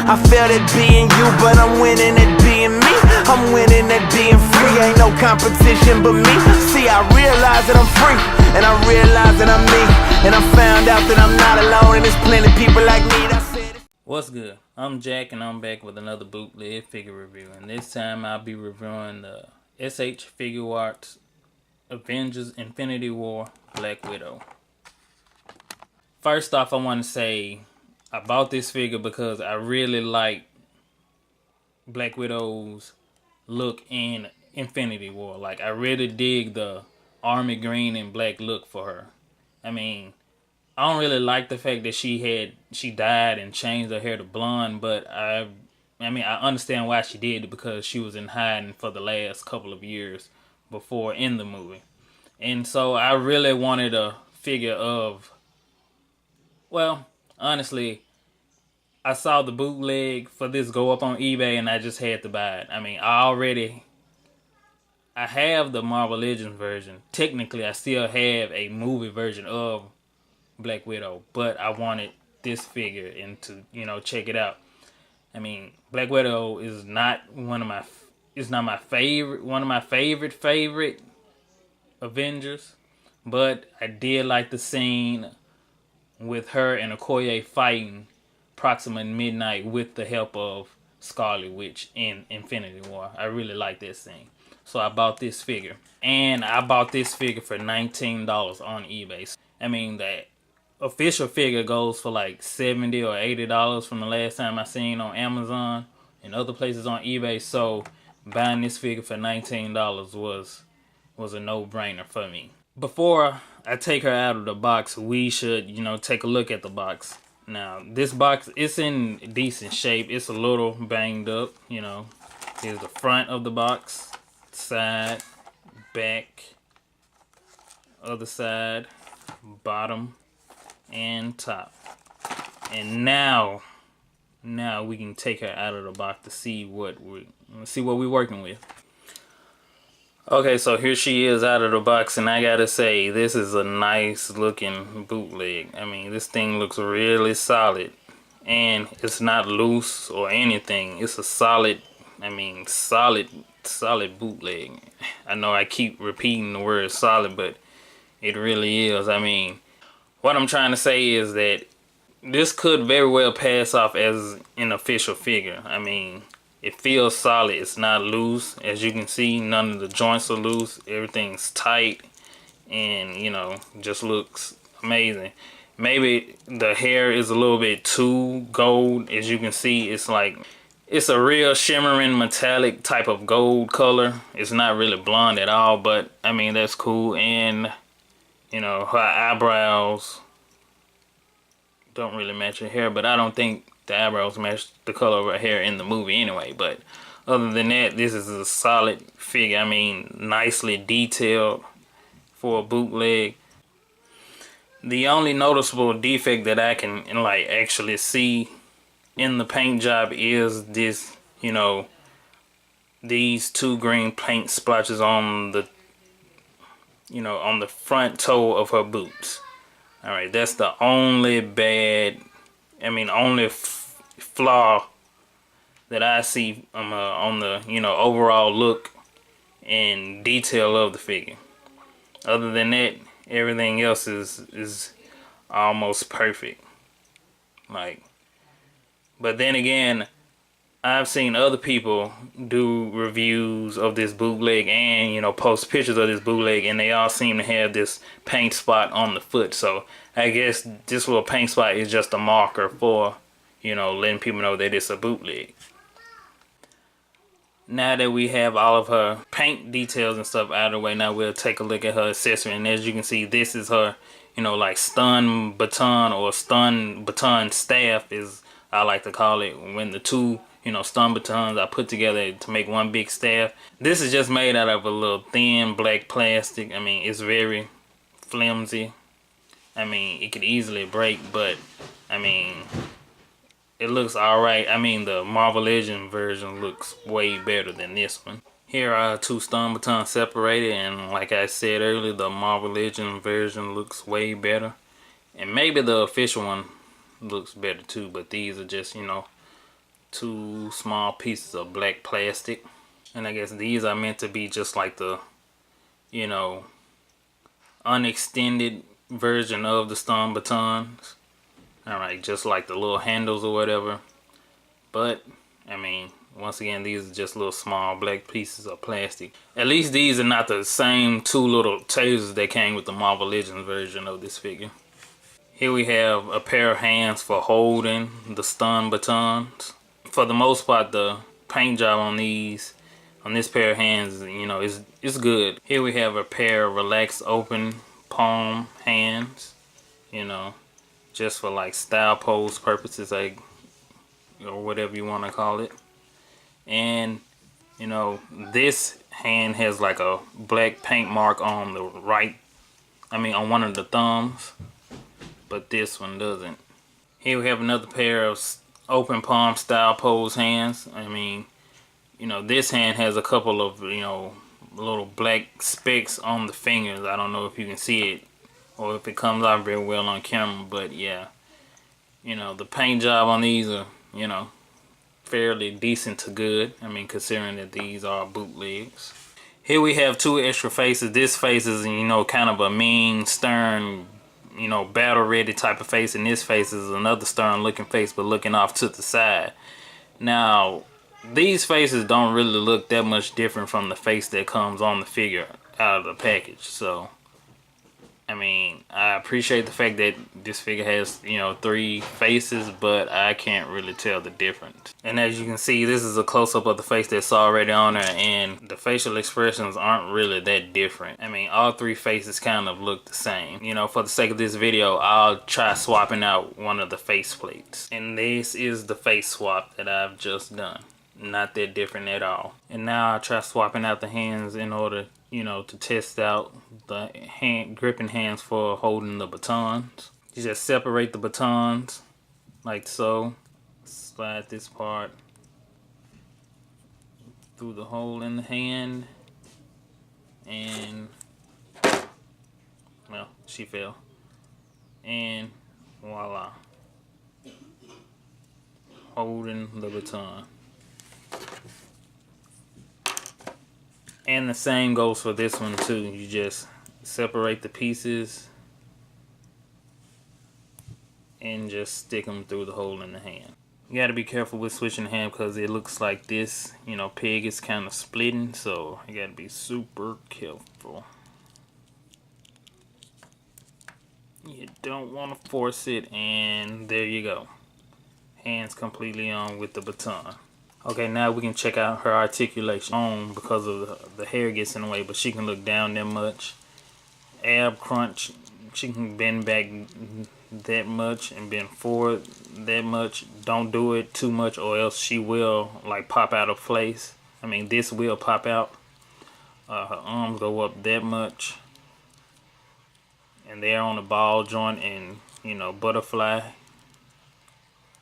I failed at being you, but I'm winning at being me. I'm winning at being free, ain't no competition but me. See, I realize that I'm free, and I realize that I'm me. And I found out that I'm not alone, and there's plenty people like me that said it. What's good? I'm Jack, and I'm back with another bootleg figure review. And this time I'll be reviewing the Figuarts Avengers Infinity War Black Widow. First off, I want to say I bought this figure because I really like Black Widow's look in Infinity War. Like, I really dig the army green and black look for her. I mean, I don't really like the fact that she died and changed her hair to blonde, but I understand why she did it, because she was in hiding for the last couple of years before in the movie. And so I really wanted a figure of, well, honestly, I saw the bootleg for this go up on eBay and I just had to buy it. I mean, I have the Marvel Legends version. Technically, I still have a movie version of Black Widow, but I wanted this figure and to, check it out. I mean, Black Widow is not one of my favorite Avengers, but I did like the scene with her and Okoye fighting Proxima Midnight with the help of Scarlet Witch in Infinity War. I really like that scene. So I bought this figure. And I bought this figure for $19 on eBay. I mean, the official figure goes for like $70 or $80 from the last time I seen on Amazon and other places on eBay. So buying this figure for $19 was a no-brainer for me. Before I take her out of the box, we should, take a look at the box. Now, this box, it's in decent shape. It's a little banged up, Here's the front of the box, side, back, other side, bottom, and top. And now we can take her out of the box to see what we're working with. Okay, so here she is out of the box, and I gotta say, this is a nice looking bootleg. I mean, this thing looks really solid, and it's not loose or anything. It's a solid bootleg. I know I keep repeating the word solid, but it really is. I mean, what I'm trying to say is that this could very well pass off as an official figure. I mean, it feels solid. It's not loose. As you can see, none of the joints are loose. Everything's tight and, just looks amazing. Maybe the hair is a little bit too gold. As you can see, it's a real shimmering metallic type of gold color. It's not really blonde at all, but I mean, that's cool. And, her eyebrows don't really match her hair, but I don't think the eyebrows match the color of her hair in the movie anyway. But other than that, this is a solid figure. I mean, nicely detailed for a bootleg. The only noticeable defect that I can actually see in the paint job is this, these two green paint splotches on the on the front toe of her boots. All right, that's the only only flaw that I see on the overall look and detail of the figure. Other than that, everything else is almost perfect. But then again, I've seen other people do reviews of this bootleg and post pictures of this bootleg, and they all seem to have this paint spot on the foot. So I guess this little paint spot is just a marker for letting people know that it's a bootleg. Now that we have all of her paint details and stuff out of the way, now we'll take a look at her accessory. And as you can see, this is her stun baton, or stun baton staff, is I like to call it, when the two stun batons are put together to make one big staff. This is just made out of a little thin black plastic. I mean, it's very flimsy. I mean, it could easily break, but I mean, it looks alright. I mean, the Marvel Legends version looks way better than this one. Here are two stun batons separated, and like I said earlier, the Marvel Legends version looks way better. And maybe the official one looks better too, but these are just, 2 small pieces of black plastic. And I guess these are meant to be just like the, you know, unextended version of the stun batons. Alright, just like the little handles or whatever. But, I mean, once again, these are just little small black pieces of plastic. At least these are not the same 2 little tasers that came with the Marvel Legends version of this figure. Here we have a pair of hands for holding the stun batons. For the most part, the paint job on this pair of hands, you know, is good. Here we have a pair of relaxed open palm hands, you know, just for like style pose purposes, like, or whatever you want to call it. And, you know, this hand has like a black paint mark on the right, on one of the thumbs, but this one doesn't. Here we have another pair of open palm style pose hands. I mean, you know, this hand has a couple of, you know, little black specks on the fingers. I don't know if you can see it or if it comes out very well on camera, but yeah, you know, the paint job on these are, you know, fairly decent to good. I mean, considering that these are bootlegs. Here we have 2 extra faces. This face is, you know, kind of a mean, stern, you know, battle ready type of face, and this face is another stern looking face but looking off to the side. Now, these faces don't really look that much different from the face that comes on the figure out of the package. So, I mean, I appreciate the fact that this figure has, you know, 3 faces, but I can't really tell the difference. And as you can see, this is a close-up of the face that's already on there, and the facial expressions aren't really that different. I mean, all 3 faces kind of look the same. You know, for the sake of this video, I'll try swapping out one of the face plates. And this is the face swap that I've just done. Not that different at all. And now I'll try swapping out the hands in order, you know, to test out the gripping hands for holding the batons. You just separate the batons like so. Slide this part through the hole in the hand, and well, she fell, and voila, holding the baton. And the same goes for this one too. You just separate the pieces and just stick them through the hole in the hand. You gotta be careful with switching the hand because it looks like this, you know, peg is kind of splitting, so you gotta be super careful. You don't want to force it, and there you go. Hands completely on with the baton. Okay, now we can check out her articulation. On because of the hair gets in the way, but she can look down that much. Ab crunch, she can bend back that much and bend forward that much. Don't do it too much or else she will like pop out of place. I mean, this will pop out. Her arms go up that much, and they're on the ball joint and, you know, butterfly,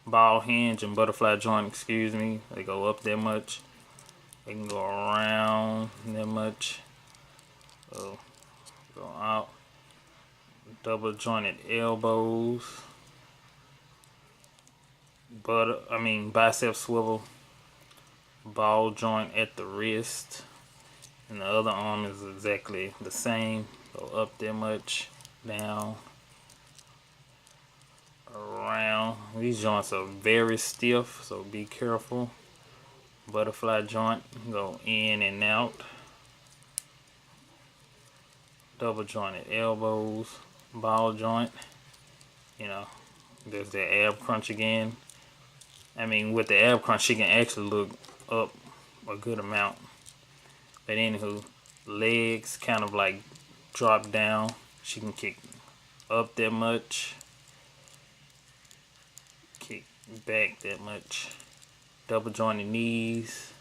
ball hinge and butterfly joint, excuse me. They go up that much. They can go around that much. So go out. Double jointed elbows. Bicep swivel. Ball joint at the wrist. And the other arm is exactly the same. Go up that much, down, around. These joints are very stiff, so be careful. Butterfly joint, go in and out. Double jointed elbows, ball joint. You know, there's the ab crunch again. I mean, with the ab crunch, she can actually look up a good amount. But anywho, legs kind of like drop down. She can kick up that much. Kick back that much. Double jointed knees.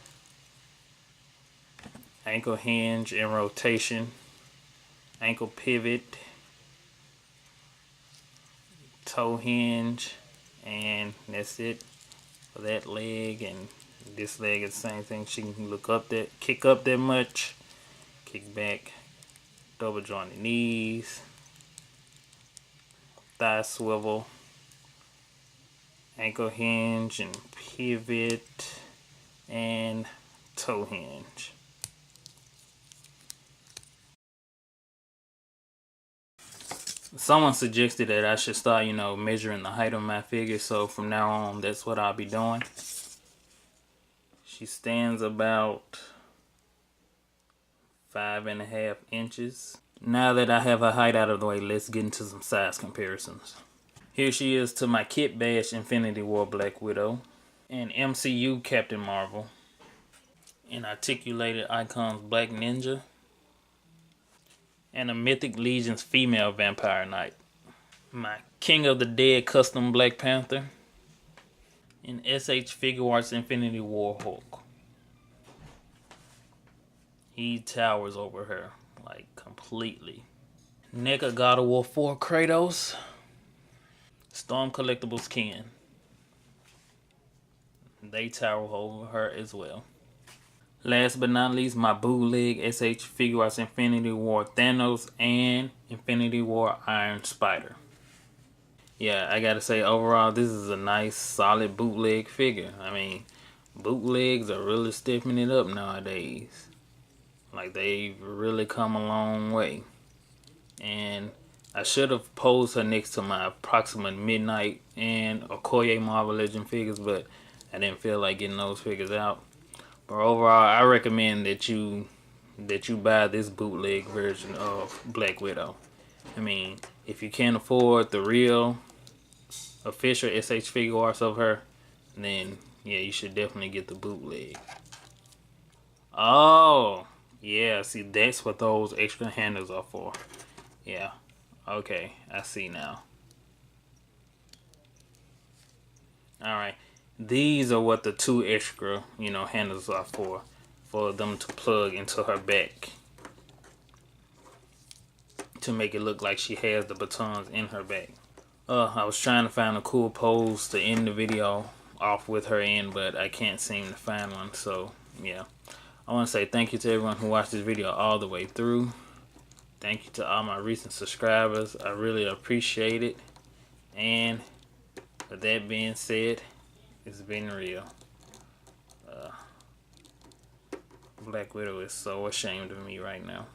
Ankle hinge and rotation. Ankle pivot. Toe hinge. And that's it for that leg. And this leg is the same thing. She can look up that, kick up that much, kick back, double jointed knees, thigh swivel, ankle hinge and pivot and toe hinge. Someone suggested that I should start, measuring the height of my figure, so from now on, that's what I'll be doing. She stands about 5.5 inches. Now that I have her height out of the way, let's get into some size comparisons. Here she is to my Kit Bash Infinity War Black Widow, an MCU Captain Marvel, an Articulated Icons Black Ninja, and a Mythic Legion's female Vampire Knight. My King of the Dead custom Black Panther, and SH Figuarts Infinity War Hulk. He towers over her, like, completely. NECA God of War 4 Kratos. Storm Collectibles Ken. They tower over her as well. Last but not least, my bootleg SH Figuarts Infinity War Thanos and Infinity War Iron Spider. Yeah, I gotta say, overall, this is a nice, solid bootleg figure. I mean, bootlegs are really stepping it up nowadays. Like, they've really come a long way. And I should have posed her next to my Approximate Midnight and Okoye Marvel Legend figures, but I didn't feel like getting those figures out. But overall, I recommend that you buy this bootleg version of Black Widow. I mean, if you can't afford the real official SH Figuarts of her, then yeah, you should definitely get the bootleg. Oh, yeah, see, that's what those extra handles are for. Yeah, okay, I see now. Alright, these are what the two extra, handles are for them to plug into her back, to make it look like she has the batons in her back. I was trying to find a cool pose to end the video off with her in, but I can't seem to find one, so yeah. I want to say thank you to everyone who watched this video all the way through. Thank you to all my recent subscribers. I really appreciate it. And with that being said, it's been real. Black Widow is so ashamed of me right now.